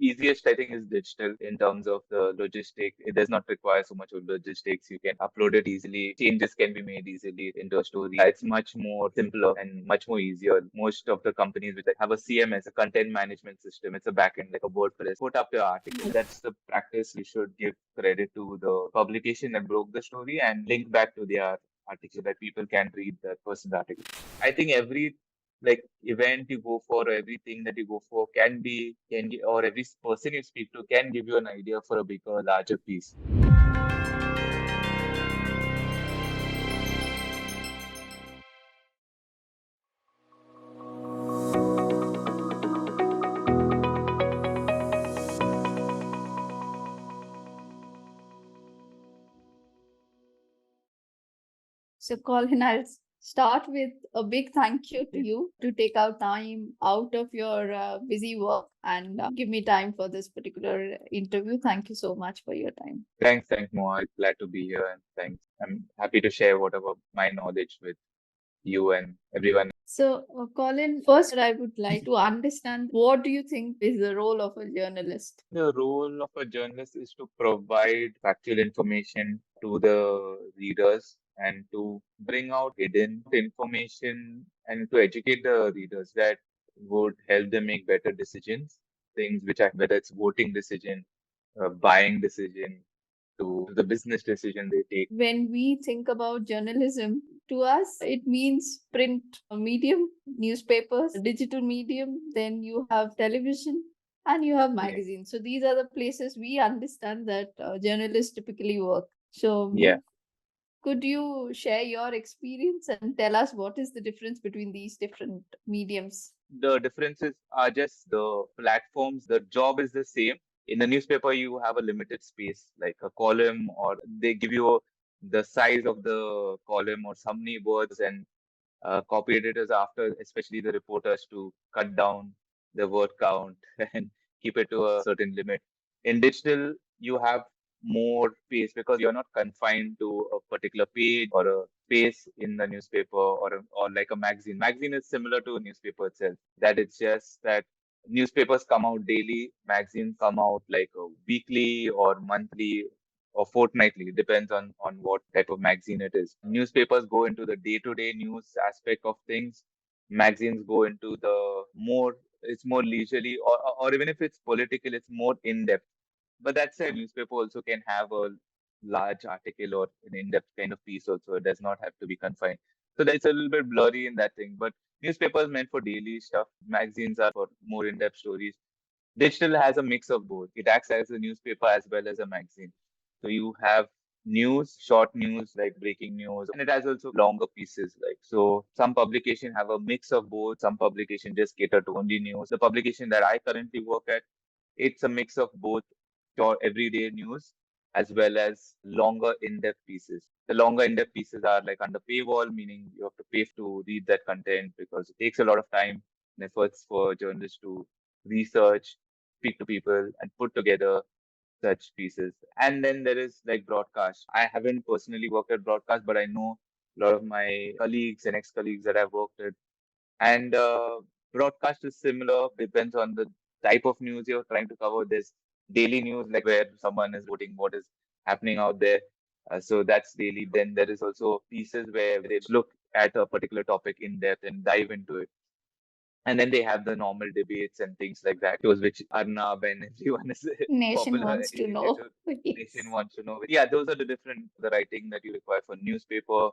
easiest, I think, is digital in terms of the logistics. It does not require so much of logistics. You can upload it easily. Changes can be made easily into a story. It's much more simpler and much more easier. Most of the companies which have a CMS, a content management system, it's a backend like a WordPress. Put up your article. That's the practice. You should give credit to the publication that broke the story and link back to their article that people can read that person's article. I think every like event you go for or everything that you go for or every person you speak to can give you an idea for a bigger, larger piece. So, Colin, start with a big thank you to you to take out time out of your busy work and give me time for this particular interview. Thank you so much for your time. Thanks, Moa. Glad to be here and thanks. I'm happy to share whatever my knowledge with you and everyone. So, Colin, first I would like to understand what do you think is the role of a journalist? The role of a journalist is to provide factual information to the readers and to bring out hidden information and to educate the readers that would help them make better decisions. Things which are whether it's voting decision, buying decision, to the business decision they take. When we think about journalism, to us, it means print medium, newspapers, digital medium, then you have television, and you have magazines. So these are the places we understand that journalists typically work. So, Yeah. could you share your experience and tell us what is the difference between these different mediums? The differences are just the platforms. The job is the same. In the newspaper, you have a limited space, like a column, or they give you the size of the column or so many words, and copy editors after, especially the reporters, to cut down the word count and keep it to a certain limit. In digital, you have more space because you're not confined to a particular page or a space in the newspaper or like a magazine. Magazine is similar to a newspaper itself. That it's just that newspapers come out daily, magazines come out like weekly or monthly or fortnightly. It depends on what type of magazine it is. Newspapers go into the day-to-day news aspect of things. Magazines go into the more it's more leisurely or even if it's political, it's more in-depth. But that said, newspaper also can have a large article or an in-depth kind of piece also. It does not have to be confined. So that's a little bit blurry in that thing. But newspaper is meant for daily stuff. Magazines are for more in-depth stories. Digital has a mix of both. It acts as a newspaper as well as a magazine. So you have news, short news like breaking news, and it has also longer pieces. Like so, some publication have a mix of both. Some publication just cater to only news. The publication that I currently work at, it's a mix of both short everyday news as well as longer in-depth pieces. The longer in-depth pieces are like under paywall, meaning you have to pay to read that content because it takes a lot of time and efforts for journalists to research, speak to people, and put together such pieces. And then there is like broadcast. I haven't personally worked at broadcast, but I know a lot of my colleagues and ex-colleagues that I've worked with. And broadcast is similar, depends on the type of news you're trying to cover. There's daily news, like where someone is voting, what is happening out there. So that's daily. Then there is also pieces where they look at a particular topic in depth and dive into it. And then they have the normal debates and things like that, those which Arnab and everyone is Nation popular wants to know. nation wants to know. Yeah, those are the different the writing that you require for newspaper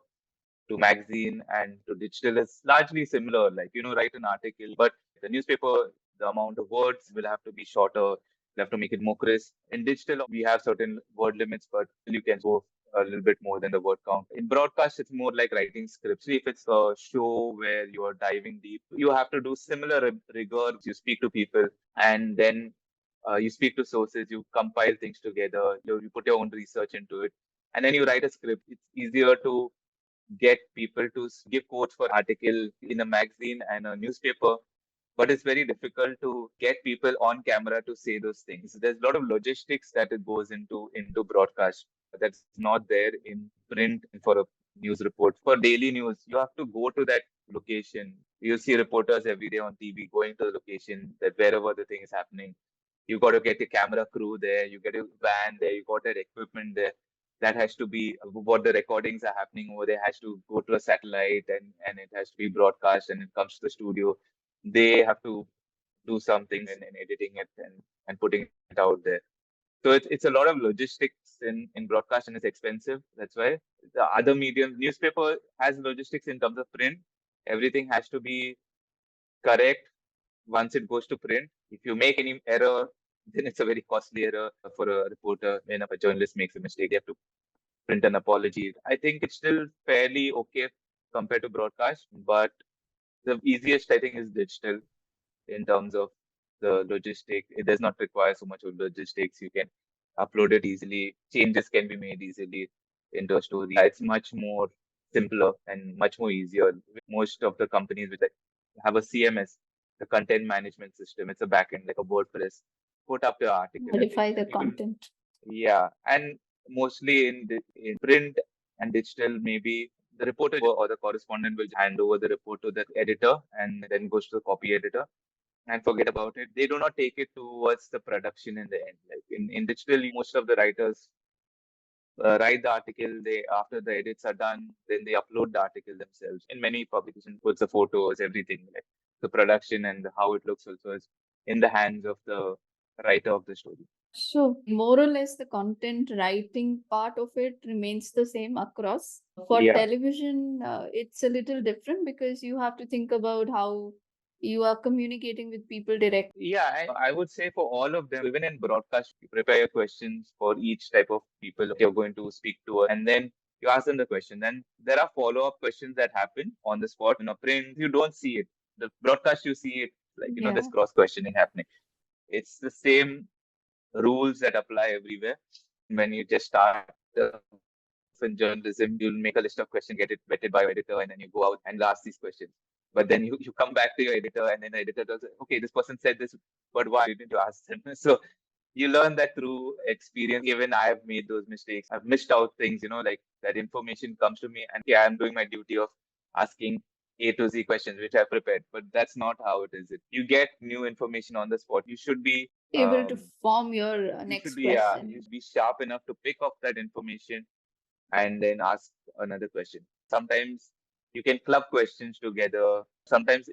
to magazine and to digital is largely similar. Like, write an article, but the newspaper, the amount of words will have to be shorter. You have to make it more crisp. In digital, we have certain word limits, but you can go a little bit more than the word count. In broadcast, it's more like writing scripts. If it's a show where you are diving deep, you have to do similar rigor. You speak to people and then you speak to sources, you compile things together, you put your own research into it, and then you write a script. It's easier to get people to give quotes for article in a magazine and a newspaper, but it's very difficult to get people on camera to say those things. There's a lot of logistics that it goes into broadcast that's not there in print for a news report. For daily news, you have to go to that location. You see reporters every day on TV going to the location that wherever the thing is happening. You got to get a camera crew there, you get a van there, you got that equipment there. That has to be what the recordings are happening over there has to go to a satellite, and it has to be broadcast, and it comes to the studio. They have to do something and editing it and putting it out there. So it's a lot of logistics in broadcast, and it's expensive. That's why the other mediums, newspaper has logistics in terms of print. Everything has to be correct once it goes to print. If you make any error, then it's a very costly error for a reporter. When a journalist makes a mistake, they have to print an apology. I think it's still fairly okay compared to broadcast, but the easiest I think is digital in terms of the logistic. It does not require so much of logistics. You can upload it easily. Changes can be made easily into a story. It's much more simpler and much more easier. Most of the companies which have a CMS, the content management system. It's a backend like a WordPress. Put up your article and Modify the you will, content. yeah. And mostly in print and digital, maybe the reporter or the correspondent will hand over the report to the editor and then goes to the copy editor and forget about it. They do not take it towards the production in the end. Like in digital, most of the writers write the article. They after the edits are done, then they upload the article themselves. In many publications, puts the photos, everything. Like the production and how it looks also is in the hands of the writer of the story. So, more or less, the content writing part of it remains the same across. For Yeah. television, it's a little different because you have to think about how you are communicating with people directly. Yeah, I would say for all of them, even in broadcast, you prepare your questions for each type of people you're going to speak to, and then you ask them the question. Then there are follow-up questions that happen on the spot. Print, you don't see it. The broadcast, you see it, like, Yeah. there's cross-questioning happening. It's the same rules that apply everywhere. When you just start in journalism, you'll make a list of questions, get it vetted by your editor, and then you go out and ask these questions. But then you come back to your editor, and then the editor does, okay, this person said this, but why didn't you ask them? So you learn that through experience. Even I have made those mistakes. I've missed out things, like that information comes to me, and yeah, I'm doing my duty of asking A to Z questions, which I prepared. But that's not how it is. You get new information on the spot. You should be Able to form your you should next be you question. should be sharp enough to pick up that information and then ask another question. Sometimes you can club questions together. Sometimes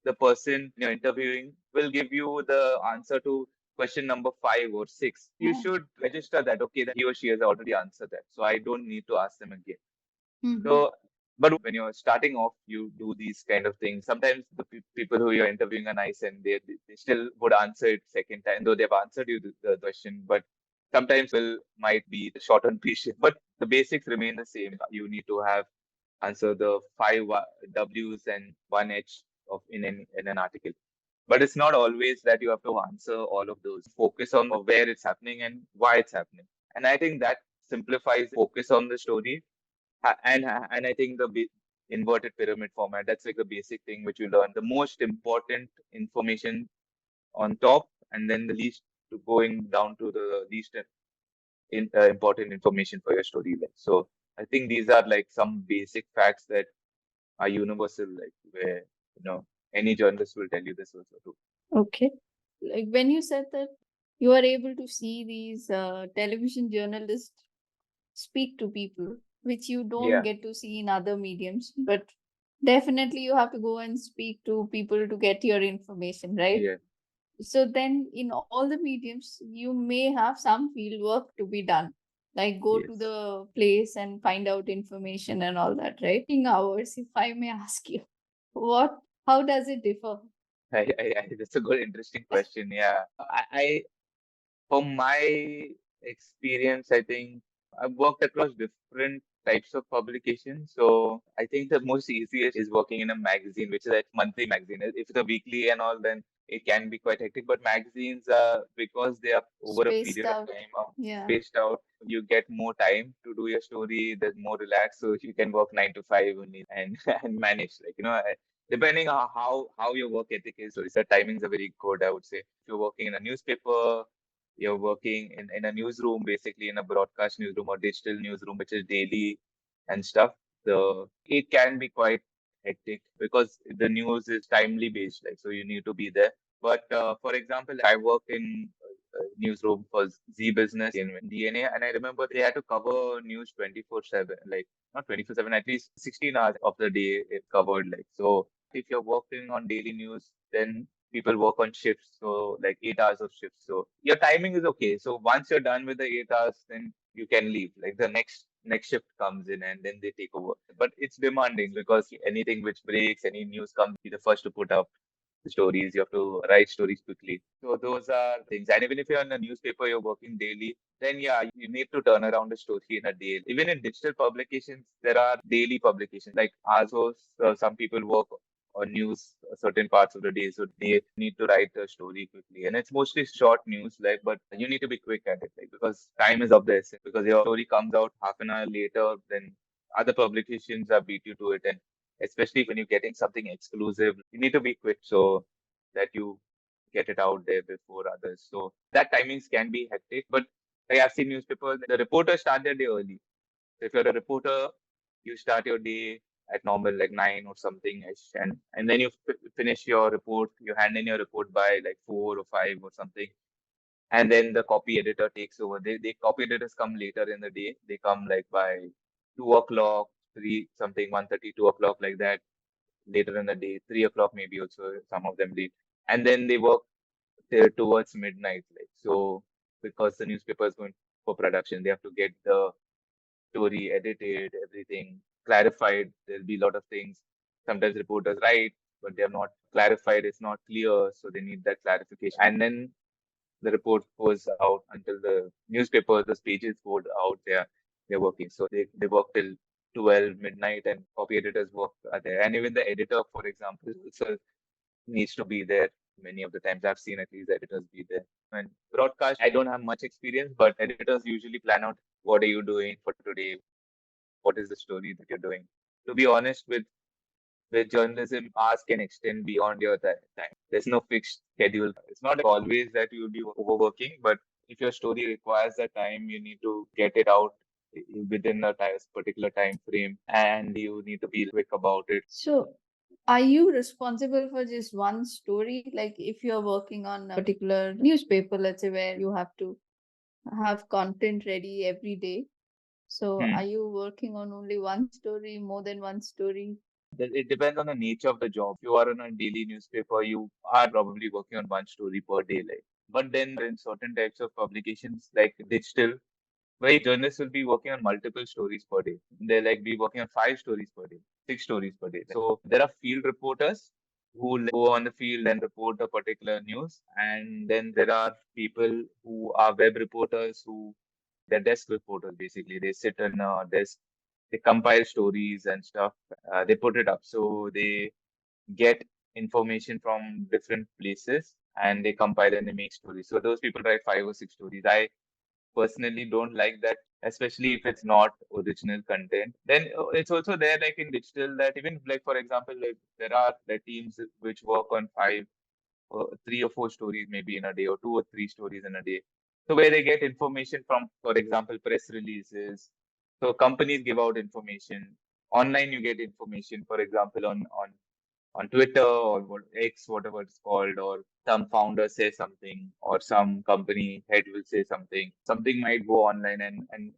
the person you're interviewing will give you the answer to question number 5 or 6. You Yeah. should register that, okay, that he or she has already answered that. So I don't need to ask them again. Mhm. So, but when you're starting off, you do these kind of things. Sometimes the people who you're interviewing are nice and they still would answer it second time, though they've answered you the question. But sometimes people might be short on patience. But the basics remain the same. You need to have answer the five W's and one H of in an article. But it's not always that you have to answer all of those. Focus on where it's happening and why it's happening. And I think that simplifies focus on the story and I think the inverted pyramid format, that's like the basic thing which you learn. The most important information on top, and then the least to going down to the least important information for your storyline. So I think these are like some basic facts that are universal, like where any journalist will tell you this also too. Okay. Like when you said that you are able to see these television journalists speak to people, which you don't Yeah, get to see in other mediums, but definitely you have to go and speak to people to get your information, right? yeah, So then in all the mediums, you may have some field work to be done, like go to yes. the place and find out information and all that, right? In hours, if I may ask you, what, how does it differ? That's a good, interesting question. Yeah, from my experience, I think I've worked across different types of publications. So I think the most easiest is working in a magazine, which is a monthly magazine. If it's a weekly and all, then it can be quite hectic. But magazines, because they are over a Spaced period of out. time, Yeah. spaced out, you get more time to do your story. There's more relaxed, so you can work 9 to 5 only and and manage. Depending on how your work ethic is. So the timings are very good, I would say. If you're working in a newspaper, you're working in a newsroom, basically in a broadcast newsroom or digital newsroom, which is daily and stuff. So it can be quite hectic because the news is timely based, like so you need to be there. But for example, I work in newsroom for Zee Business in DNA, and I remember they had to cover news 24/7, like not 24/7, at least 16 hours of the day it covered. Like so, if you're working on daily news, then people work on shifts, so like 8 hours of shifts. So your timing is okay. So once you're done with the 8 hours, then you can leave. Like the next shift comes in and then they take over. But it's demanding because anything which breaks, any news comes, be the first to put up the stories. You have to write stories quickly. So those are things. And even if you're in a newspaper, you're working daily, then yeah, you need to turn around a story in a day. Even in digital publications, there are daily publications. Like also, some people work on news certain parts of the day, so they need to write a story quickly. And it's mostly short news, like, but you need to be quick at it, like, because time is of the essence. Because your story comes out half an hour later, then other publications are beat you to it, and especially when you're getting something exclusive, you need to be quick so that you get it out there before others. So that timings can be hectic, but like I've seen newspapers, the reporters start their day early. So if you're a reporter, you start your day at normal like 9 or something ish, and then you finish your report. You hand in your report by like 4 or 5 or something, and then the copy editor takes over. They copy editors come later in the day. They come like by 2 o'clock, 3 something, 1:30, 2 o'clock like that later in the day, 3 o'clock maybe also some of them did, and then they work there towards midnight. Like so, because the newspaper is going for production, they have to get the story edited, everything clarified. There'll be a lot of things. Sometimes reporters write, but they're not clarified. It's not clear, so they need that clarification. And then the report goes out until the newspaper, the pages go out there. They're working. So they work till 12 midnight and copy editors work there. And even the editor, for example, also needs to be there. Many of the times I've seen at least editors be there. And broadcast, I don't have much experience, but editors usually plan out what are you doing for today? What is the story that you're doing? To be honest, with journalism, hours can extend beyond your time. There's no fixed schedule. It's not always that you'll be overworking, but if your story requires that time, you need to get it out within a particular time frame, and you need to be quick about it. So, are you responsible for just one story? Like, if you're working on a particular newspaper, let's say, where you have to have content ready every day. So, Hmm. are you working on only one story, more than one story? It depends on the nature of the job. If you are in a daily newspaper, you are probably working on one story per day. Like, but then in certain types of publications, like digital, where journalists will be working on multiple stories per day. They like be working on 5 stories per day, 6 stories per day. So there are field reporters who go on the field and report a particular news, and then there are people who are web reporters who they're desk reporters basically. They sit in a desk, they compile stories and stuff. They put it up, so they get information from different places and they compile and they make stories. So those people write 5 or 6 stories. I personally don't like that, especially if it's not original content. Then it's also there like in digital that even like for example, like there are the teams which work on 3 or 4 stories maybe in a day or 2 or 3 stories in a day. So where they get information from, for example, press releases. So companies give out information. Online you get information, for example, on Twitter or X, whatever it's called, or some founder says something, or some company head will say something. Something might go online, and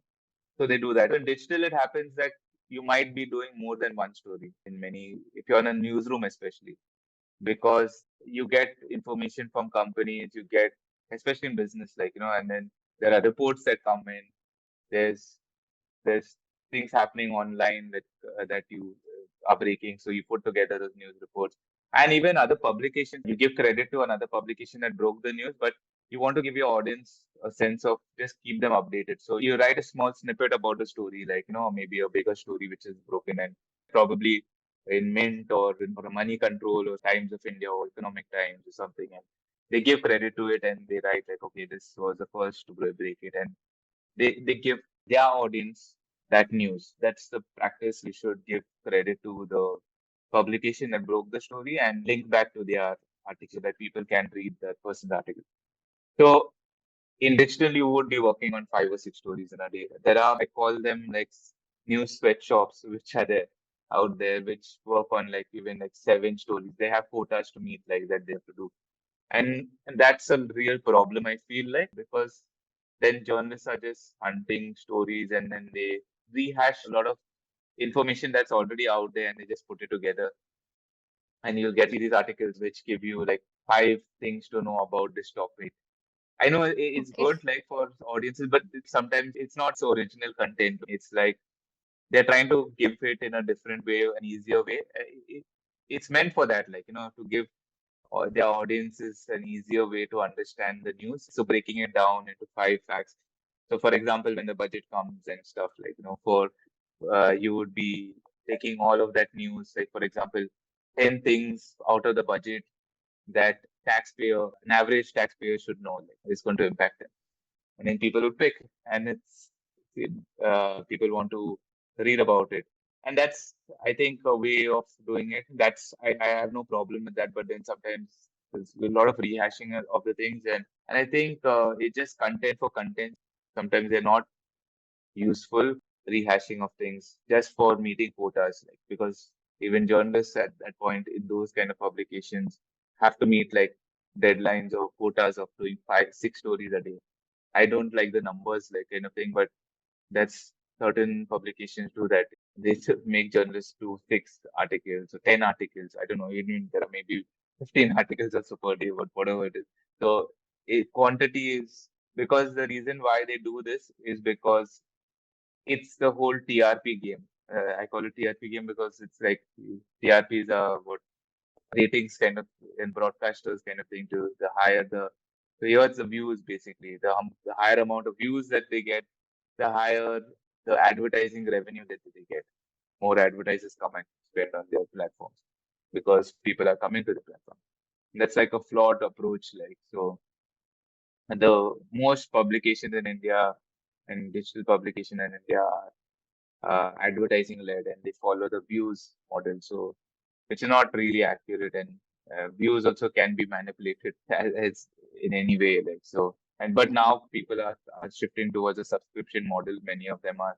so they do that. In digital, it happens that you might be doing more than one story in many. If you're in a newsroom, especially because you get information from companies, you get especially in business, like and then there are reports that come in. There's there's things happening online that you are breaking, so you put together those news reports. And even other publications, you give credit to another publication that broke the news, but you want to give your audience a sense of just keep them updated. So you write a small snippet about the story, like maybe a bigger story which is broken, and probably in Mint or in or Money Control or Times of India or Economic Times or something, and they give credit to it and they write like, okay, this was the first to break it, and they give their audience that news. That's the practice. We should give credit to the publication that broke the story and link back to their article that people can read that person's article. So in digital, you would be working on 5 or 6 stories in a day. There are, I call them like news sweatshops, which are there out there, which work on like even like 7 stories. They have quotas to meet like that they have to do. And that's a real problem, I feel like, because then journalists are just hunting stories and then they rehash a lot of information that's already out there and they just put it together. And you'll get these articles which give you like 5 things to know about this topic. I know it's Okay. good like for audiences, but sometimes it's not so original content. It's like they're trying to give it in a different way, an easier way. It's meant for that, like, to give their audiences an easier way to understand the news. So breaking it down into 5 facts. So, for example, when the budget comes and stuff, like, for you would be taking all of that news, like, for example, 10 things out of the budget that an average taxpayer should know, like, is going to impact them. And then people would pick, and people want to read about it. And that's, I think, a way of doing it. I have no problem with that, but then sometimes there's a lot of rehashing of the things, and I think it's just content for content. Sometimes they're not useful rehashing of things just for meeting quotas, like, because even journalists at that point in those kind of publications have to meet like deadlines or quotas of doing 5 6 stories a day. I don't like the numbers, like, kind of thing, but that's certain publications do that. They make journalists do 6 articles or 10 articles. I don't know. Even there are maybe 15 articles also per day, but whatever it is. So quantity is, because the reason why they do this is because it's the whole TRP game. I call it TRP game because it's like TRPs are what ratings kind of, and broadcasters kind of thing. To the higher so here's the views, basically. The higher amount of views that they get, the higher the advertising revenue that they get. More advertisers come and spend on their platforms because people are coming to the platform. That's like a flawed approach. Like, so the most publications in India and digital publication in India are advertising led, and they follow the views model. So which is not really accurate, and views also can be manipulated as in any way, like, so. And but now people are shifting towards a subscription model. Many of them are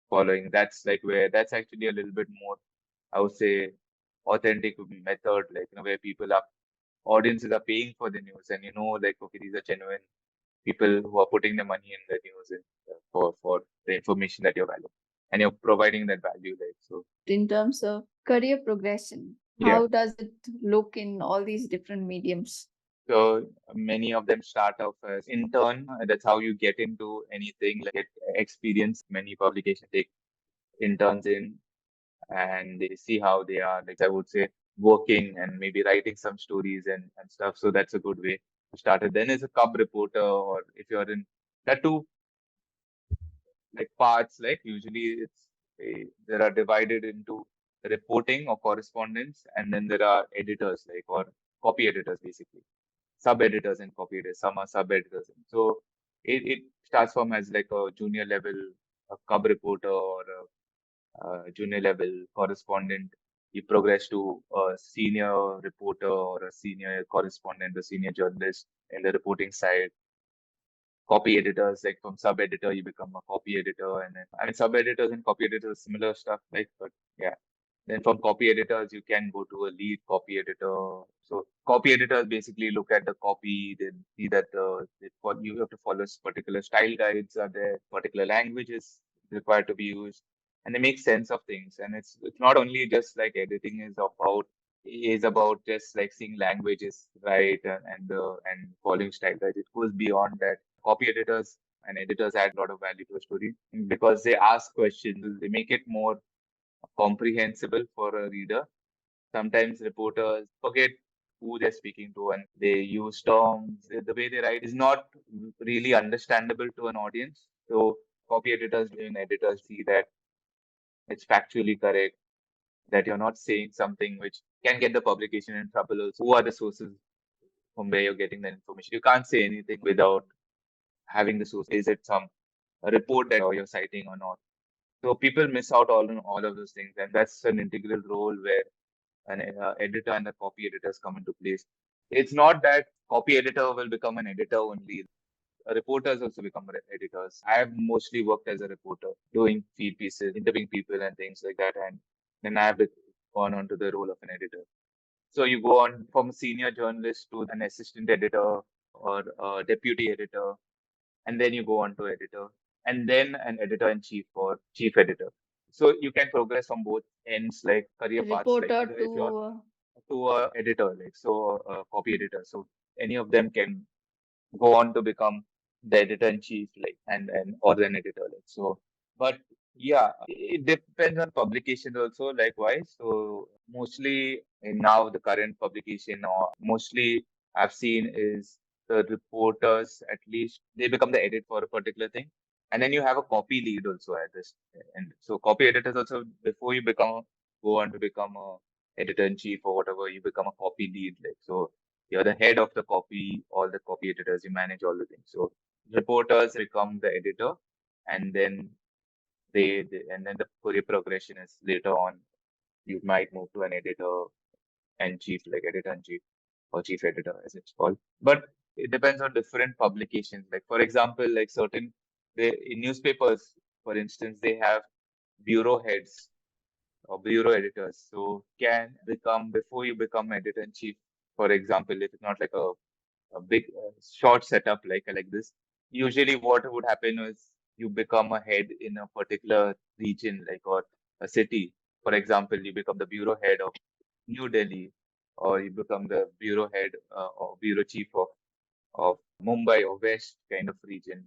following. That's like where that's actually a little bit more, I would say, authentic method, like, where audiences are paying for the news, and like, okay, these are genuine people who are putting the money in the news, and for the information that you're valuing, and you're providing that value, like, so. In terms of career progression, Yeah. how does it look in all these different mediums? So many of them start off as intern. That's how you get into anything, like, get experience. Many publications take interns in, and they see how they are, like, I would say, working and maybe writing some stories and stuff. So that's a good way to start it. Then as a cub reporter, or if you're in that two like parts, like usually there are divided into reporting or correspondence, and then there are editors, like, or copy editors, basically sub editors and copy editors. Some are sub editors. So it starts from as like a junior level, a cub reporter, or a junior level correspondent. You progress to a senior reporter or a senior correspondent, a senior journalist in the reporting side. Copy editors, like from sub editor, you become a copy editor, and then, I mean, sub editors and copy editors, similar stuff, like, but yeah. Then from copy editors, you can go to a lead copy editor. So copy editors basically look at the copy, then see that you have to follow particular style guides are there, particular languages required to be used, and they make sense of things. And it's not only just like editing is about just like seeing languages right, and following style guides. It goes beyond that. Copy editors and editors add a lot of value to a story because they ask questions. They make it more comprehensible for a reader. Sometimes reporters forget who they're speaking to, and they use terms. The way they write is not really understandable to an audience. So copy editors and editors see that it's factually correct, that you're not saying something which can get the publication in trouble. Also, who are the sources from where you're getting the information? You can't say anything without having the source. Is it some a report that you're citing or not? So people miss out on all of those things, and that's an integral role where an editor and a copy editors come into place. It's not that copy editor will become an editor only. Reporters also become editors. I have mostly worked as a reporter, doing feed pieces, interviewing people and things like that, and then I have gone on to the role of an editor. So you go on from a senior journalist to an assistant editor or a deputy editor, and then you go on to editor, and then an editor-in-chief or chief editor. So you can progress from both ends, like career paths, like Reporter either if you're to to a editor, like so a copy editor. So any of them can go on to become the editor-in-chief, like and or an editor, like so. But yeah, it depends on publication also, likewise. So mostly now the current publication or mostly I've seen is the reporters, at least they become the edit for a particular thing. And then you have a copy lead also at this end. So copy editors also, before you go on to become a editor-in-chief or whatever, you become a copy lead. Like so you're the head of the copy, all the copy editors, you manage all the things. So reporters become the editor, and then and then the career progression is later on. You might move to an editor and chief, like editor and chief or chief editor, as it's called. But it depends on different publications. Like for example, like certain in newspapers, for instance, they have bureau heads or bureau editors. So can become before you become editor in chief. For example, if it's not like a big short setup like this, usually what would happen is you become a head in a particular region, like or a city. For example, you become the bureau head of New Delhi, or you become the bureau head or bureau chief of Mumbai or West kind of region.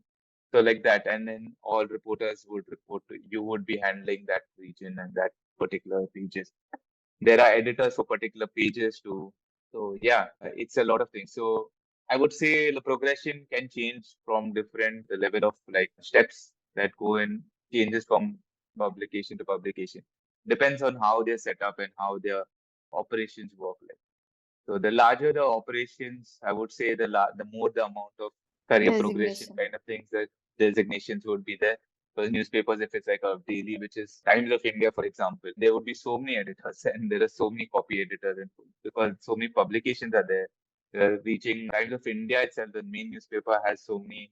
So like that, and then all reporters would report to you. Would be handling that region and that particular pages. There are editors for particular pages too. So yeah, it's a lot of things. So I would say the progression can change from different level of like steps that go in changes from publication to publication. Depends on how they're set up and how their operations work like. So the larger the operations, I would say the more the amount of career progression designation. kind of things that designations would be there. For newspapers, if it's like a daily, which is Times of India, for example, there would be so many editors and there are so many copy editors and because so many publications are there. Reaching Times of India itself, the main newspaper has so many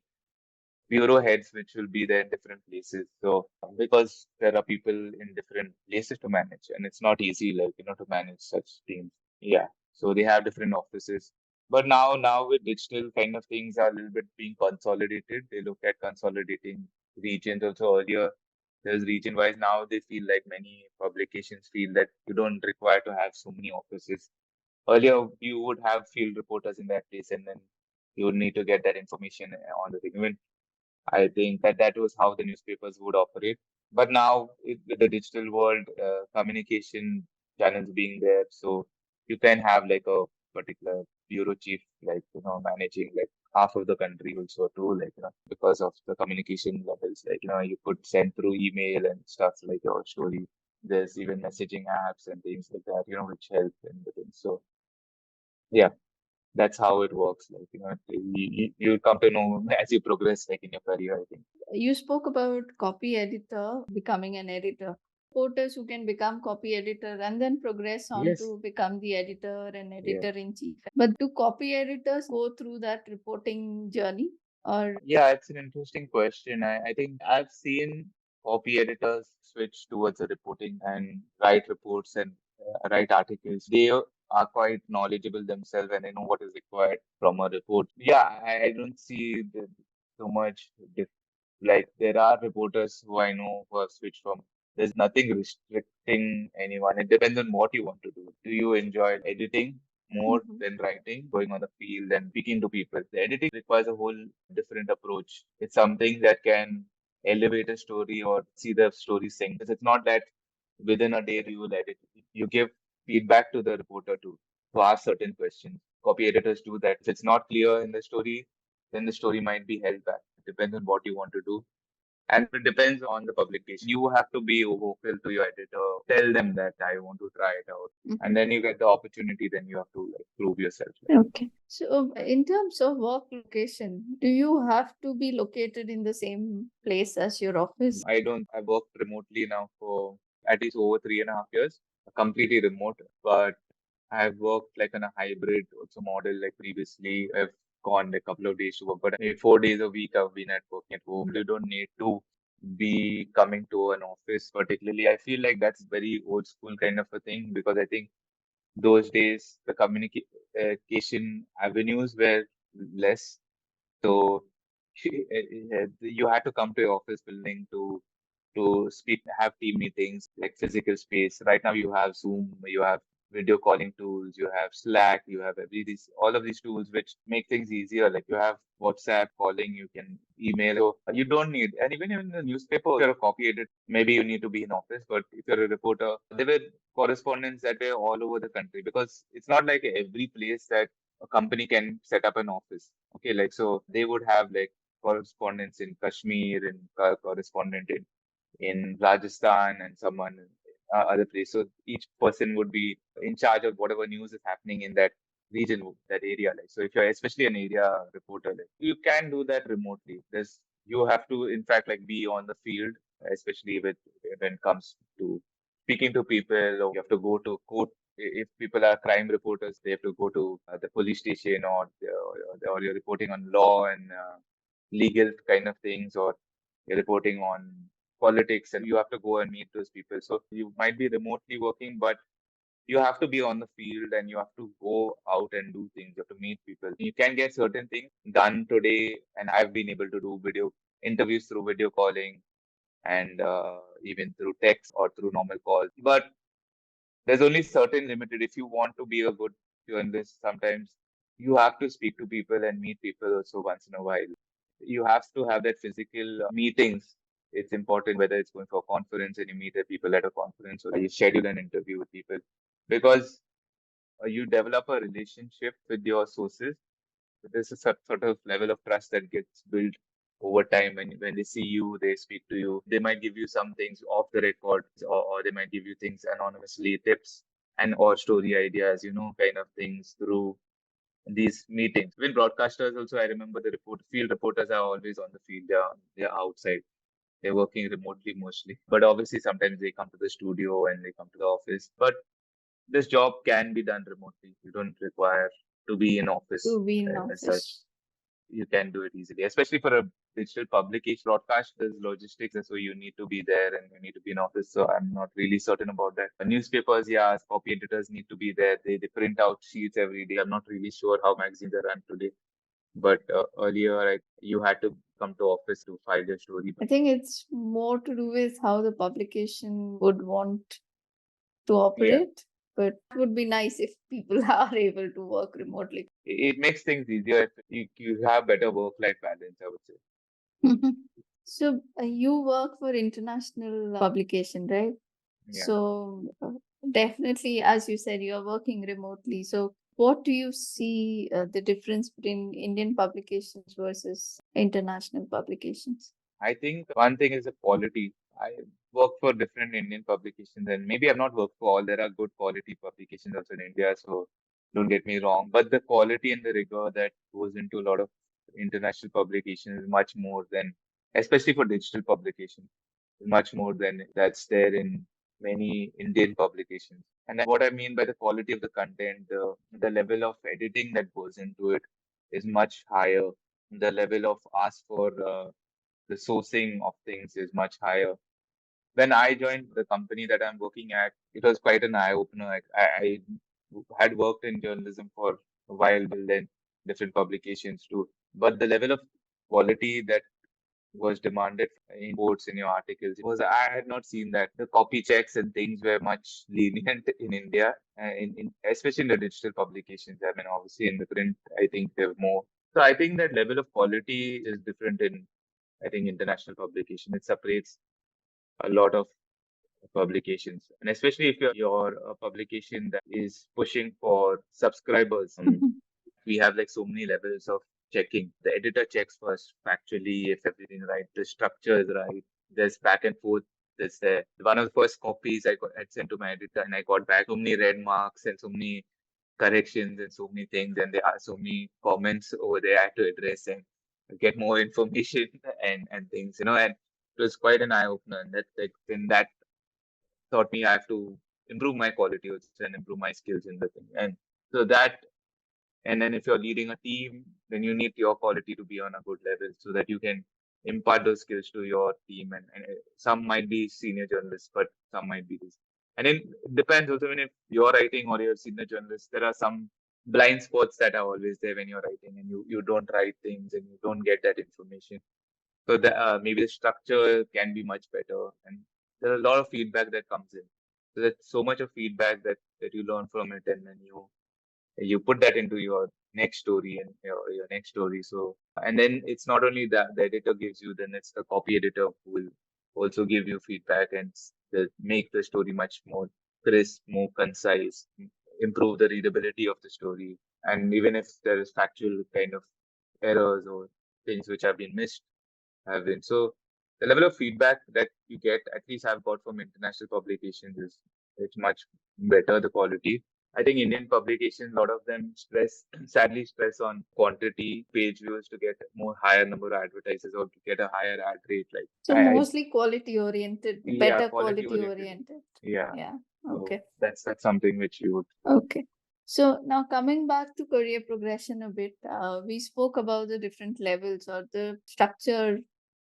bureau heads which will be there in different places. So because there are people in different places to manage, and it's not easy, like to manage such teams. Yeah. So they have different offices. But now with digital kind of things are a little bit being consolidated. They look at consolidating regions also earlier. There's region wise now they feel like many publications feel that you don't require to have so many offices. Earlier you would have field reporters in that place and then you would need to get that information on the thing. Even I think that was how the newspapers would operate. But now, with the digital world, communication channels being there, so you can have like a particular bureau chief, like managing like half of the country also too, like because of the communication levels. Like you could send through email and stuff like your story. There's even messaging apps and things like that, which help in the things. So yeah, that's how it works. Like you come to know as you progress, like in your career, I think. You spoke about copy editor becoming an editor. Reporters who can become copy editor and then progress on Yes. to become the editor and Yeah. editor in chief. But do copy editors go through that reporting journey? Or Yeah, it's an interesting question. I think I've seen copy editors switch towards the reporting and write reports and write articles. They are quite knowledgeable themselves and they know what is required from a report. Yeah, I don't see so much like there are reporters who I know who have switched from. There's nothing restricting anyone. It depends on what you want to do. Do you enjoy editing more Mhm. than writing, going on the field and speaking to people? The editing requires a whole different approach. It's something that can elevate a story or see the story sink. Because it's not that within a day you will edit. You give feedback to the reporter to ask certain questions. Copy editors do that. If it's not clear in the story, then the story might be held back. It depends on what you want to do. And it depends on the publication. You have to be vocal to your editor, tell them that I want to try it out. And Mhm. then you get the opportunity, then you have to like prove yourself. Okay. So, in terms of work location, do you have to be located in the same place as your office? I worked remotely now for at least over 3.5 years, completely remote, but I've worked like on a hybrid also model. Like previously, I've gone a couple of days to work, but 4 days a week I've been at working at home. You don't need to be coming to an office particularly. I feel like that's very old school kind of a thing because I think Those days, the communication avenues were less. So you had to come to your office building to speak, have team meetings, like physical space. Right now, you have Zoom, you have video calling tools, you have Slack, you have all of these tools which make things easier. Like you have WhatsApp calling, you can email. So you don't need, and even in the newspaper, if you're a copy editor, maybe you need to be in office. But if you're a reporter, there were correspondents that were all over the country because it's not like every place that a company can set up an office. Okay, like so they would have like correspondents in Kashmir and correspondent in Rajasthan and someone other place. So each person would be in charge of whatever news is happening in that region, that area. Like so, if you're especially an area reporter, like, you can do that remotely. You have to, in fact, like be on the field, especially when it comes to speaking to people, or you have to go to court. If people are crime reporters, they have to go to the police station, or you're reporting on law and legal kind of things, or you're reporting on politics, and you have to go and meet those people. So you might be remotely working, but you have to be on the field and you have to go out and do things. You have to meet people. You can get certain things done today, and I've been able to do video interviews through video calling and even through text or through normal calls. But there's only certain limited. If you want to be a good journalist, sometimes you have to speak to people and meet people also once in a while. You have to have that physical meetings. It's important whether it's going for a conference and you meet the people at a conference, or you schedule an interview with people, because you develop a relationship with your sources. There's a sort of level of trust that gets built over time. When they see you, they speak to you. They might give you some things off the record, or they might give you things anonymously, tips and or story ideas, kind of things through these meetings. When broadcasters also, I remember the field reporters are always on the field. They're outside. They're working remotely mostly. But obviously sometimes they come to the studio and they come to the office. But this job can be done remotely. You don't require to be in office to be in as such. office. You can do it easily, especially for a digital publication broadcast. There's logistics, and so you need to be there and you need to be in office. So I'm not really certain about that. Newspapers, yeah, copy editors need to be there. They print out sheets every day. I'm not really sure how magazines are run today, but earlier you had to come to office to file your story. I think it's more to do with how the publication would want to Yeah, operate, but it would be nice if people are able to work remotely. it makes things easier if you have better work-life balance, I would say. So you work for international publication, right? Yeah. So definitely, as you said, you're working remotely. So what do you see the difference between Indian publications versus international publications? I think one thing is the quality. I work for different Indian publications, and maybe I've not worked for all. There are good quality publications also in India, so don't get me wrong. But the quality and the rigor that goes into a lot of international publications is much more than, especially for digital publications, much more than that's there in many Indian publications. And what I mean by the quality of the content, the level of editing that goes into it is much higher. The level of ask for the sourcing of things is much higher. When I joined the company that I'm working at, it was quite an eye opener. I had worked in journalism for a while, then different publications too. But the level of quality that was demanded in quotes in your articles was, I had not seen that. The copy checks and things were much lenient in India, especially in the digital publications. I mean, obviously in the print, I think they're more. So I think that level of quality is different in, I think, international publication. It separates a lot of publications, and especially if you're a publication that is pushing for subscribers. We have like so many levels of checking. The editor checks first factually if everything right, the structure is right. There's back and forth. There's one of the first copies I'd sent to my editor, and I got back so many red marks and so many corrections and so many things, and there are so many comments over there I had to address and get more information and things, and it was quite an eye opener. And that taught me I have to improve my quality also and improve my skills in the thing. And so that, and then if you're leading a team, then you need your quality to be on a good level so that you can impart those skills to your team. And some might be senior journalists, but some might be this. And then it depends also when if you're writing or you're a senior journalist, there are some blind spots that are always there when you're writing and you don't write things and you don't get that information. So maybe the structure can be much better. And there are a lot of feedback that comes in. So there's so much of feedback that you learn from it, and then you put that into your next story and your next story. So, and then it's not only that the editor gives you, then it's the copy editor who will also give you feedback and make the story much more crisp, more concise, improve the readability of the story. And even if there is factual kind of errors or things which have been missed, have been. So the level of feedback that you get, at least I've got from international publications, is it's much better, the quality. I think Indian publications, a lot of them sadly stress on quantity, page views to get more higher number of advertisers or to get a higher ad rate. Like So mostly quality oriented, yeah, better quality quality oriented. oriented. Yeah. Yeah. So Okay. that's something which you would. Okay. So now coming back to career progression a bit, we spoke about the different levels or the structure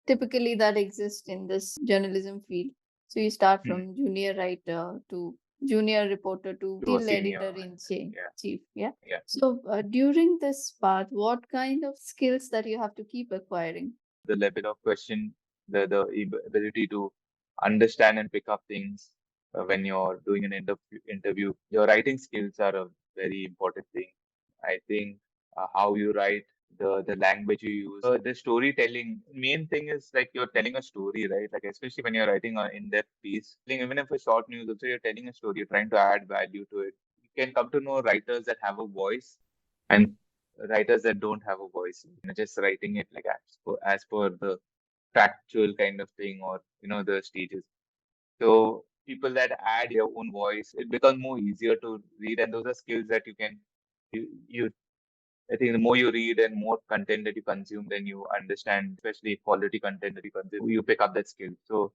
typically that exists in this journalism field. So you start from junior writer to junior reporter to To a still senior. editor in Yeah. chief. Yeah. Yeah. So during this path, what kind of skills that you have to keep acquiring? The level of question, the ability to understand and pick up things when you're doing an interview. Your writing skills are a very important thing. I think how you write, the language you use, the storytelling. Main thing is like you're telling a story, right? Like especially when you're writing an in-depth piece, even if it's short news, also you're telling a story, you're trying to add value to it. You can come to know writers that have a voice and writers that don't have a voice, just writing it like as per the factual kind of thing, or the stages. So people that add their own voice, it becomes more easier to read, and those are skills that you I think the more you read and more content that you consume, then you understand, especially quality content that you consume, you pick up that skill. So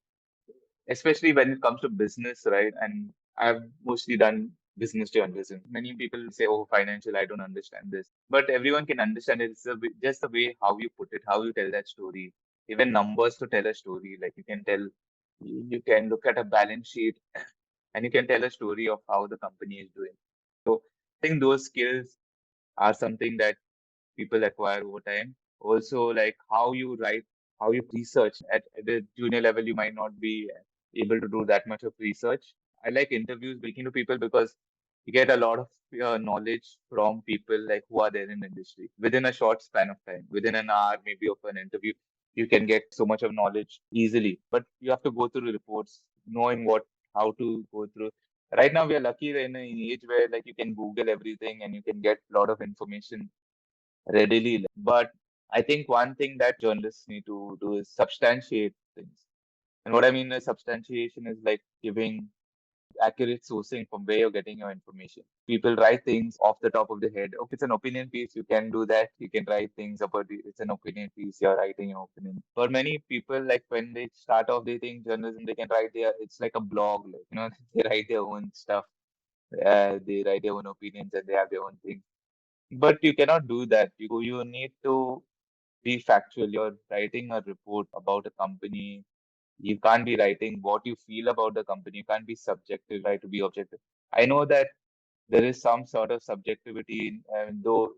especially when it comes to business, right? And I've mostly done business journalism. Many people say, "Oh, financial, I don't understand this," but everyone can understand it. It's just the way how you put it, how you tell that story. Even numbers to tell a story. Like you can look at a balance sheet, and you can tell a story of how the company is doing. So I think those skills are something that people acquire over time. Also, like how you write, how you research. At the junior level, you might not be able to do that much of research. I like interviews, speaking to people, because you get a lot of knowledge from people like who are there in the industry within a short span of time. Within an hour, maybe of an interview, you can get so much of knowledge easily. But you have to go through the reports, knowing how to go through. Right now, we are lucky in an age where like you can Google everything and you can get a lot of information readily. But I think one thing that journalists need to do is substantiate things. And what I mean by substantiation is like giving accurate sourcing from where you're getting your information. People write things off the top of the head. Okay, it's an opinion piece, you can do that. You can write things about it's an opinion piece, you're writing your opinion. For many people, like when they start off, they think journalism, they can write it's like a blog, like, they write their own stuff. They write their own opinions and they have their own things. But you cannot do that. You need to be factual. You're writing a report about a company. You can't be writing what you feel about the company. You can't be subjective, try to be objective. I know that there is some sort of subjectivity, though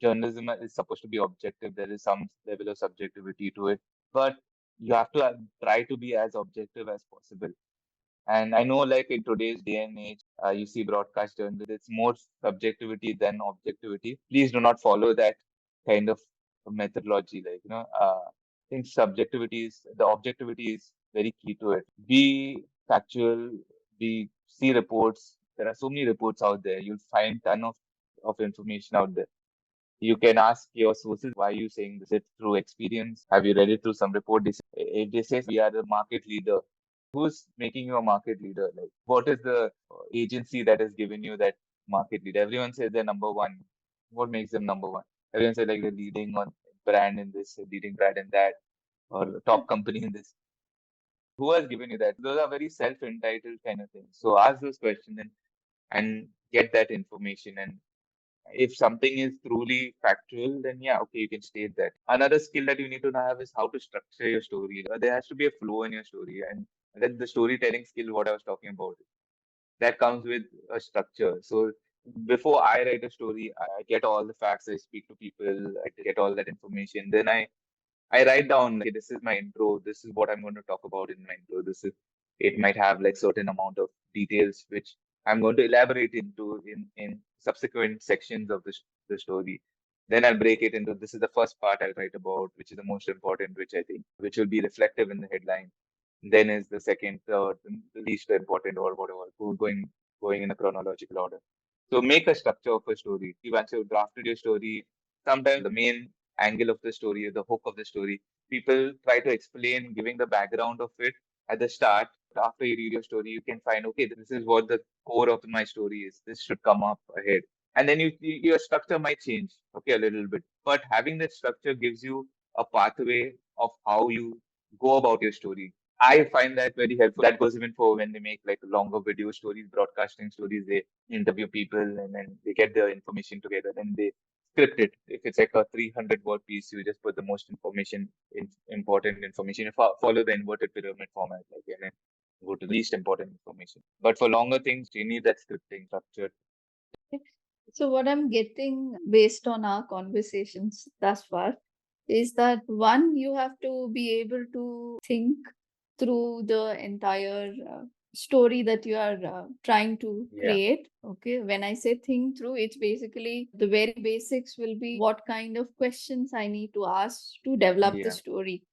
journalism is supposed to be objective, there is some level of subjectivity to it. But you have to try to be as objective as possible. And I know, like in today's day and age, you see broadcast journalism, it's more subjectivity than objectivity. Please do not follow that kind of methodology. I think the objectivity is very key to it. Be factual, see reports. There are so many reports out there. You'll find ton of information out there. You can ask your sources, why are you saying this? Is it through experience? Have you read it through some report? If they say we are the market leader, who's making you a market leader? Like, what is the agency that has given you that market leader? Everyone says they're number one. What makes them number one? Everyone says like they're leading on brand in this, leading brand in that, or the top company in this. Who has given you that? Those are very self-entitled kind of things. So ask those questions and get that information. And if something is truly factual, then yeah, okay, you can state that. Another skill that you need to have is how to structure your story. There has to be a flow in your story, and that's the storytelling skill what I was talking about. that comes with a structure. So before I write a story, I get all the facts, I speak to people, I get all that information. Then I write down, like, okay, this is my intro. This is what I'm going to talk about in my intro. It might have like certain amount of details which I'm going to elaborate into in subsequent sections of the story. Then I'll break it into, this is the first part I'll write about, which is the most important, which I think, which will be reflective in the headline. Then is the second, third, and the least important, or whatever, going in a chronological order. So make a structure of a story. Once you've drafted your story, sometimes the main angle of the story, the hook of the story, people try to explain, giving the background of it at the start. After you read your story, you can find, okay, this is what the core of my story is. This should come up ahead. And then your structure might change, okay, a little bit. But having that structure gives you a pathway of how you go about your story. I find that very helpful. That goes even for when they make like longer video stories, broadcasting stories. They interview people and then they get the information together and they script it. If it's like a 300-word piece, you just put the most important information. You follow the inverted pyramid format, like, and then go to the least important information. But for longer things, you need that scripting structure. So, what I'm getting based on our conversations thus far is that one, you have to be able to think through the entire story that you are trying to Yeah, create. Okay, when I say think through, it's basically the very basics will be what kind of questions I need to ask to develop the yeah, story.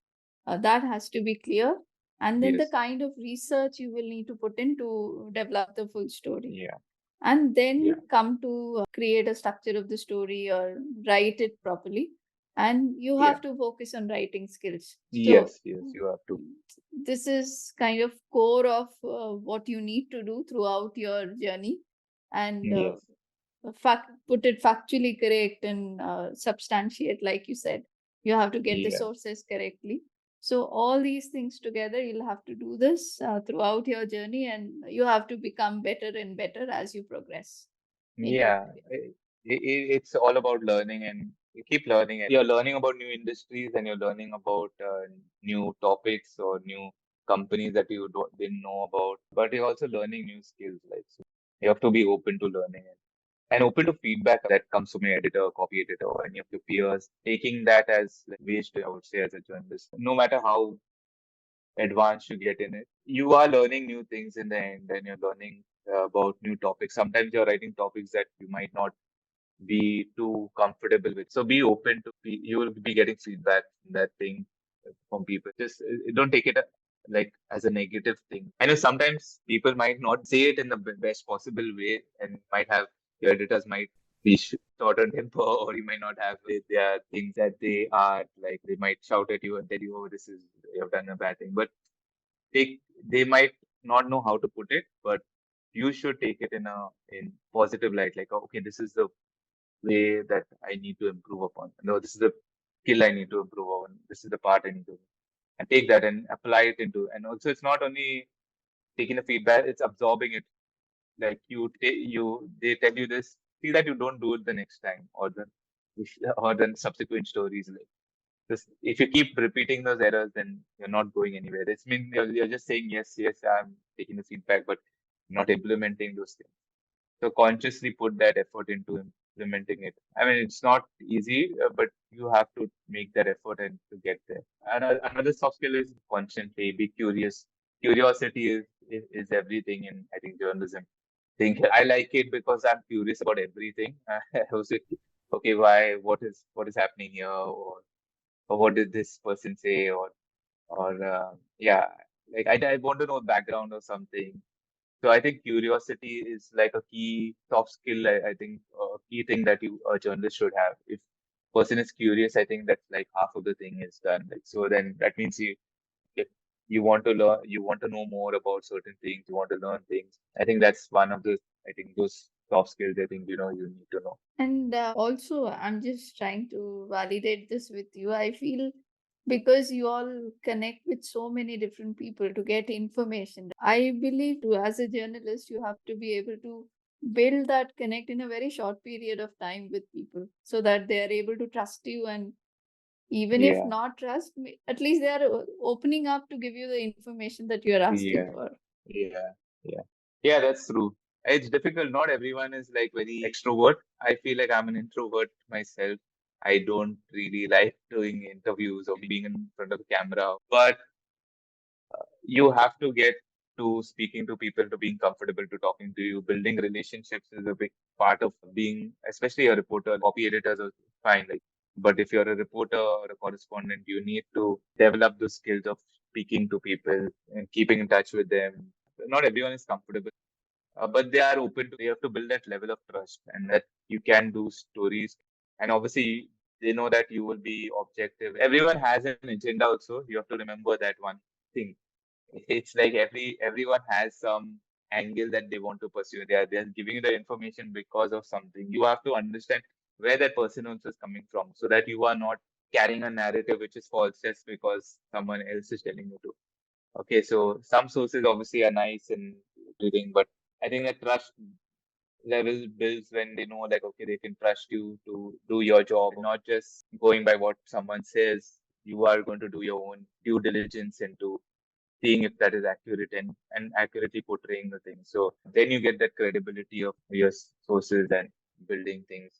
That has to be clear. And then the yes, kind of research you will need to put in to develop the full story, yeah, and then yeah, come to create a structure of the story or write it properly, and you yeah, have to focus on writing skills. So yes, you have to. this is kind of core of what you need to do throughout your journey, and Yes, put it factually correct and substantiate, like you said. You have to get the yeah, sources correctly. So all these things together, you'll have to do this throughout your journey, and you have to become better and better as you progress in your yeah. career. It's all about learning, and you keep learning. And you're learning about new industries, and you're learning about new topics or new companies that didn't know about. But you're also learning new skills. Like, so you have to be open to learning and open to feedback that comes from your editor, copy editor, or any of your peers. Taking that as like waste, I would say, as a journalist. No matter how advanced you get in it, you are learning new things in the end, and you're learning about new topics. Sometimes you're writing topics that you might not be too comfortable with. So be open to you will be getting feedback from that thing from people. Just don't take it like as a negative thing. I know sometimes people might not say it in the best possible way, and might have your editors might be short on temper, or you might not have their things that they are like. They might shout at you and tell you, "Oh, this is you have done a bad thing," but they might not know how to put it, but you should take it in positive light, like, okay, this is the way that I need to improve upon. No, this is the skill I need to improve on. This is the part I need to, and take that and apply it into. And also, it's not only taking the feedback; it's absorbing it. Like they tell you this, see that you don't do it the next time, or the subsequent stories. Like this, if you keep repeating those errors, then you're not going anywhere. It's mean you're just saying yes, yes, I'm taking the feedback, but not implementing those things. So consciously put that effort into implementing it. I mean, it's not easy, but you have to make that effort and to get there. And another soft skill is constantly be curious. Curiosity is everything in, I think, journalism. Think I like it because I'm curious about everything. I was like, okay, why? What is happening here? Or what did this person say? Or yeah, like I want to know background or something. So I think curiosity is like a key top skill. I think a key thing that a journalist should have. If person is curious, I think that's like half of the thing is done. Like, so then that means if you want to learn, you want to know more about certain things, you want to learn things. I think that's one of the, I think, those top skills. I think you need to know. And also, I'm just trying to validate this with you. I feel because you all connect with so many different people to get information, I believe to, as a journalist, you have to be able to build that connect in a very short period of time with people so that they are able to trust you. And even if Yeah, not trust, at least they are opening up to give you the information that you are asking yeah, for. yeah, yeah. Yeah, that's true. It's difficult. Not everyone is like very extrovert. I feel like I'm an introvert myself. I don't really like doing interviews or being in front of the camera. But you have to get to speaking to people, to being comfortable to talking to you. Building relationships is a big part of being, especially a reporter. Copy editors are fine, like, but if you're a reporter or a correspondent, you need to develop the skills of speaking to people and keeping in touch with them. Not everyone is comfortable, but they are open to. You have to build that level of trust, and that you can do stories, and obviously they know that you will be objective. Everyone has an agenda also. You have to remember that one thing. It's like everyone has some angle that they want to pursue. They're giving you the information because of something. You have to understand where that person also is coming from, so that you are not carrying a narrative which is false just because someone else is telling you to. Okay, so some sources obviously are nice and reading, but I think that trust level builds when they know, like, okay, they can trust you to do your job, not just going by what someone says. You are going to do your own due diligence into seeing if that is accurate and accurately portraying the thing. So then you get that credibility of your sources and building things.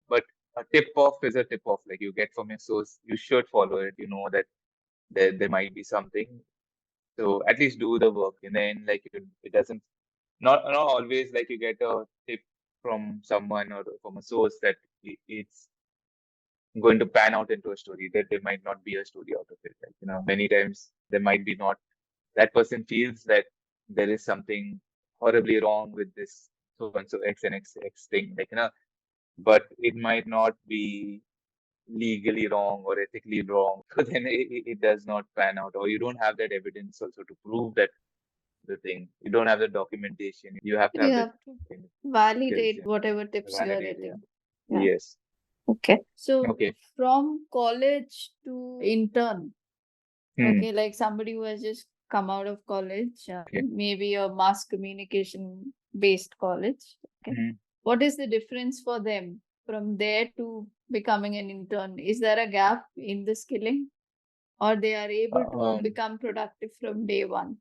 But a tip off is a tip off. Like you get from your source, you should follow it. You know that there might be something. So at least do the work. And then like it doesn't not always like you get a tip from someone or from a source that it's going to pan out into a story. That there might not be a story out of it. Like, many times there might be not. That person feels that there is something horribly wrong with this so and so X and X thing, like, but it might not be legally wrong or ethically wrong. So then it does not pan out, or you don't have that evidence also to prove that the thing. You don't have the documentation. You have to You have the have to kind of skills, validate yeah. whatever tips you are Validate, yeah. getting. Yeah. Yes. Okay. So Okay. from college to intern, Hmm. okay, like somebody who has just come out of college, Okay. maybe a mass communication based college. Okay. Hmm. What is the difference for them from there to becoming an intern? Is there a gap in the skilling, or they are able to Um, become productive from day one?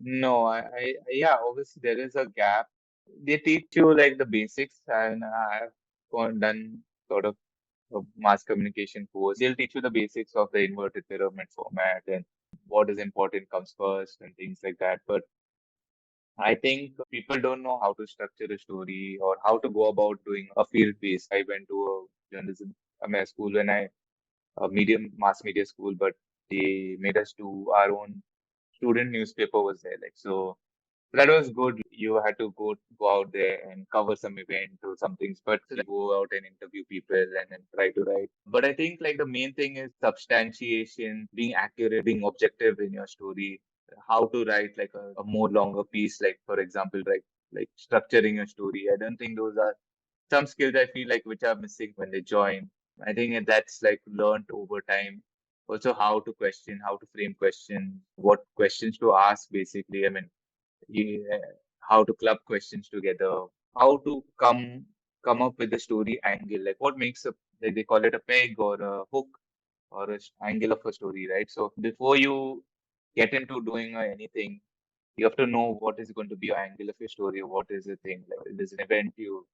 no, yeah, obviously there is a gap. They teach you like the basics, and I've done sort of a mass communication course. They'll teach you the basics of the inverted pyramid format and what is important comes first and things like that. But I think people don't know how to structure a story or how to go about doing a field piece. I went to a journalism, a school when a medium mass media school, but they made us do our own student newspaper was there. Like, so that was good. You had to go out there and cover some event or some things, but so that go out and interview people and then try to write. But I think like the main thing is substantiation, being accurate, being objective in your story, how to write like a more longer piece, like for example, like structuring a story. I don't think those are some skills I feel like which are missing when they join. I think that's like learned over time. Also, how to question, how to frame questions, what questions to ask, basically. I mean, yeah, how to club questions together, how to come up with the story angle, like what makes a, like they call it a peg or a hook or a angle of a story, right? So before you get into doing anything, you have to know what is going to be your angle of your story, or what is the thing. Like there's an event, you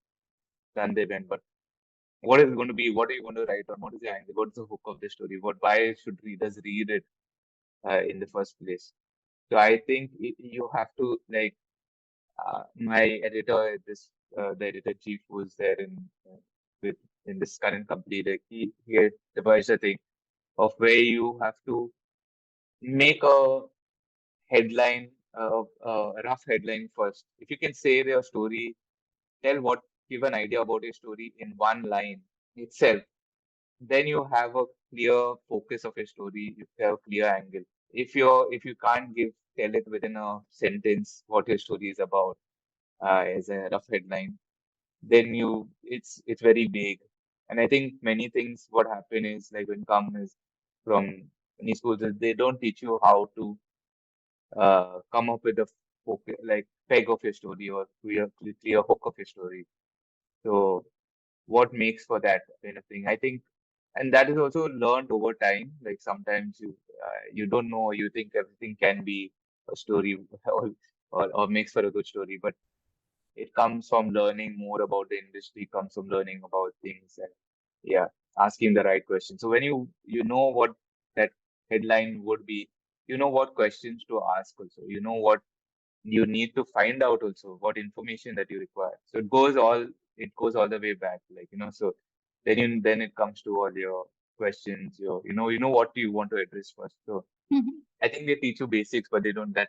done the event, but what is it going to be? What are you going to write on? What is the angle? What's the hook of the story? Why should readers read it in the first place? So I think you have to like my editor, the editor chief who's there with in this current company, like he had devised a thing of where you have to make a headline, a rough headline first. If you can say your story, tell what, give an idea about your story in one line itself, then you have a clear focus of your story. You have a clear angle. If you can't tell it within a sentence what your story is about as a rough headline, then it's very vague. And I think many things what happen is like when come is from many schools is they don't teach you how to come up with a focus, like peg of your story or clear hook of your story. So what makes for that kind of thing? I think, and that is also learned over time. Like sometimes you don't know, you think everything can be a story. or makes for a good story, but it comes from learning more about the industry, comes from learning about things, and yeah, asking the right questions. So when you know what that headline would be, you know what questions to ask also, you know what you need to find out also, what information that you require. So it goes all the way back, like so then it comes to all your questions, you know what you want to address first. So Mhm. I think they teach you basics, but they don't that.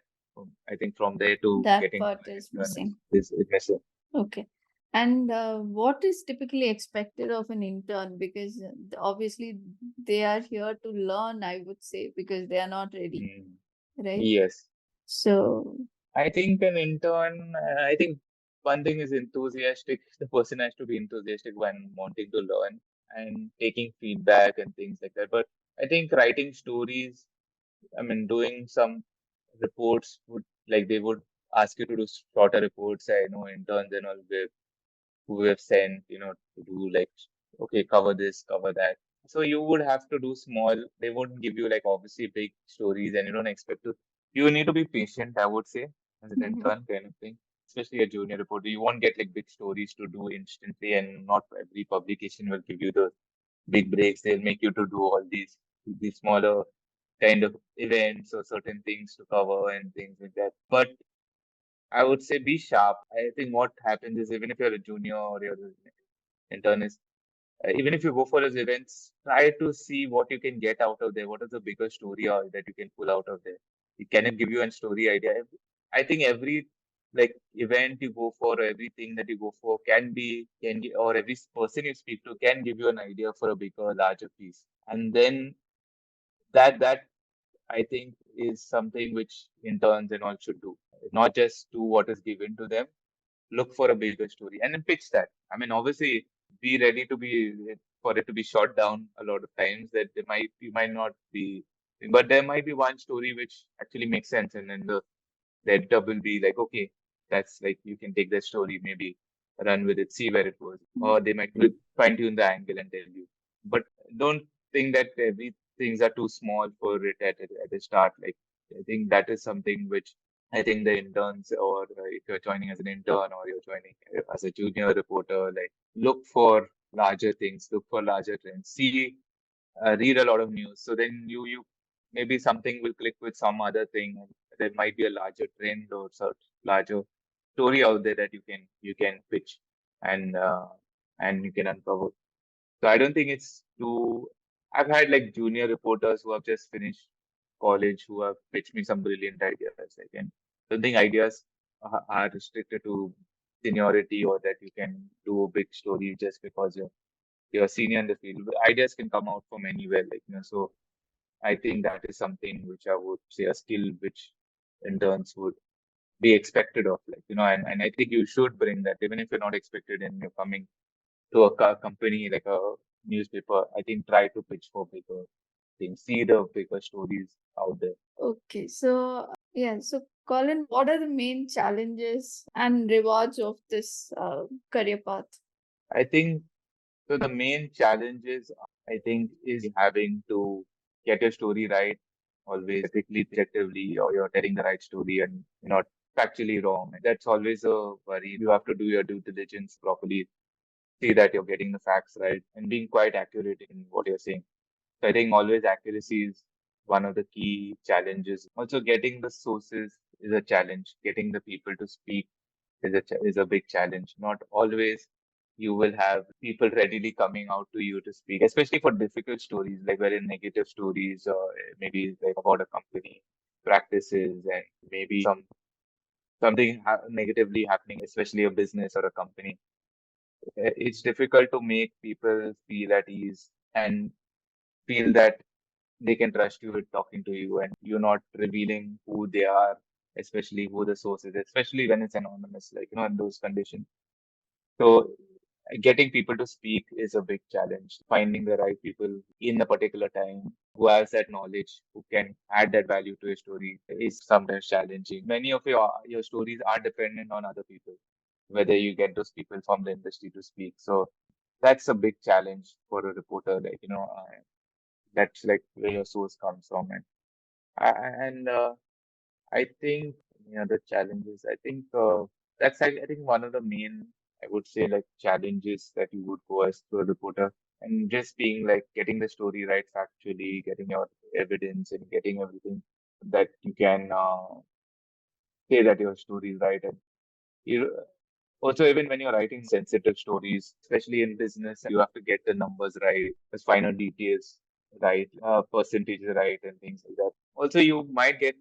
I think from there to That getting to part an is intern missing. is missing. Okay. And what is typically expected of an intern? Because obviously they are here to learn, I would say, because they are not ready, Mm. right? Yes. So, I think an intern, I think one thing is enthusiastic. The person has to be enthusiastic when wanting to learn and taking feedback and things like that. But I think writing stories, I mean, doing some reports would, like, they would ask you to do shorter reports. I know interns and all who we have sent, to do like, okay, cover this, cover that. So you would have to do small. They wouldn't give you like obviously big stories, and you don't expect to. You need to be patient, I would say, as an mhm, intern kind of thing. Especially a junior reporter, you won't get like big stories to do instantly, and not every publication will give you the big breaks. They'll make you to do all these smaller kind of events or certain things to cover and things like that. But I would say be sharp. I think what happens is even if you're a junior or you're an intern is even if you go for those events, try to see what you can get out of there. What is the bigger story that you can pull out of there? Can it give you a story idea? I think every like event you go for, or everything that you go for or every person you speak to can give you an idea for a bigger, larger piece. And then that I think is something which interns and all should do. Not just do what is given to them, look for a bigger story and then pitch that. I mean, obviously, be ready to be for it to be shot down a lot of times. That you might not be, but there might be one story which actually makes sense, and then the editor will be like, okay, that's like you can take that story, maybe run with it, see where it goes, mhm. or they might fine tune the angle and tell you. But don't think that every things are too small for it at the start. Like I think that is something which I think the interns, or if you're joining as an intern or you're joining as a junior reporter, like look for larger things, look for larger trends, read a lot of news. So then you maybe something will click with some other thing. And there might be a larger trend or larger story out there that you can pitch and you can uncover. So I don't think it's too. I've had like junior reporters who have just finished college who have pitched me some brilliant ideas. Like, and I don't think ideas are restricted to seniority or that you can do a big story just because you're a senior in the field. But ideas can come out from anywhere. So I think that is something which I would say a skill which interns would be expected of. And I think you should bring that even if you're not expected and you're coming to a company like a newspaper. I think try to pitch for bigger things, see the bigger stories out there. Okay. So, yeah. So, Colin, what are the main challenges and rewards of this career path? I think so. The main challenges I think is having to get your story right, always ethically, objectively, or you're telling the right story and you're not factually wrong. That's always a worry. You have to do your due diligence properly, see that you're getting the facts right, and being quite accurate in what you're saying. So I think always accuracy is one of the key challenges. Also, getting the sources is a challenge. Getting the people to speak is a big challenge. Not always you will have people readily coming out to you to speak, especially for difficult stories, like very negative stories, or maybe like about a company practices and maybe something negatively happening, especially a business or a company. It's difficult to make people feel at ease and feel that they can trust you with talking to you and you're not revealing who they are, especially who the source is, especially when it's anonymous, like, in those conditions. So getting people to speak is a big challenge. Finding the right people in a particular time who has that knowledge, who can add that value to your story is sometimes challenging. Many of your stories are dependent on other people, whether you get those people from the industry to speak. So that's a big challenge for a reporter. That's like where your source comes from. And I think any other challenges? I think that's I think one of the main, I would say, like challenges that you would go as to a reporter, and just being like getting the story right factually, getting your evidence and getting everything that you can say that your story is right. And you also, even when you're writing sensitive stories, especially in business, you have to get the numbers right, the finer details right, percentages right, and things like that. Also, you might get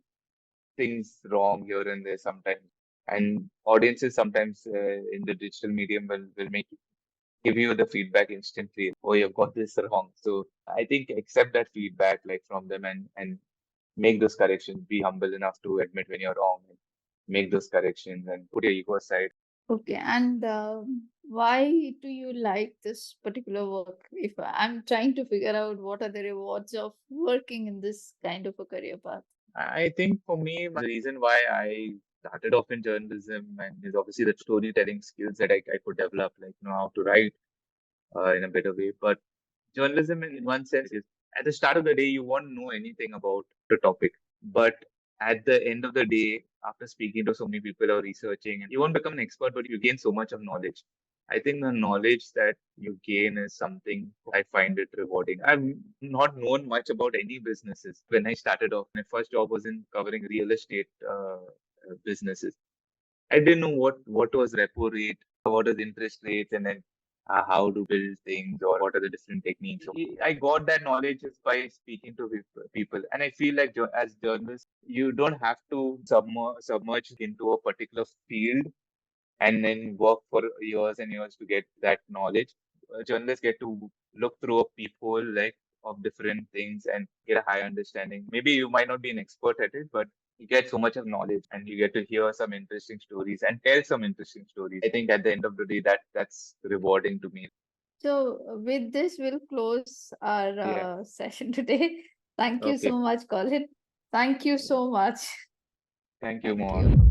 things wrong here and there sometimes. And audiences sometimes in the digital medium will give you the feedback instantly. Oh, you've got this wrong. So I think accept that feedback like from them and make those corrections. Be humble enough to admit when you're wrong and make those corrections and put your ego aside. Okay, and why do you like this particular work? If I'm trying to figure out what are the rewards of working in this kind of a career path. I think for me, the reason why I started off in journalism and is obviously the storytelling skills that I could develop, like you know how to write in a better way. But journalism, in one sense, is at the start of the day, you won't know anything about the topic. But at the end of the day, after speaking to so many people or researching, you won't become an expert, but you gain so much of knowledge. I think the knowledge that you gain is something I find it rewarding. I've not known much about any businesses when I started off. My first job was in covering real estate businesses. I didn't know what was repo rate, what is interest rates, and then how to build things or what are the different techniques. So I got that knowledge just by speaking to people, and I feel like as journalists, you don't have to submerge into a particular field and then work for years and years to get that knowledge. Journalists get to look through a peephole like of different things and get a high understanding. Maybe you might not be an expert at it, but you get so much of knowledge and you get to hear some interesting stories and tell some interesting stories. I think at the end of the day, that's rewarding to me. So, with this, we'll close our Yeah. session today. Thank you Okay. so much, Colin. Thank you so much. Thank you, Mohak.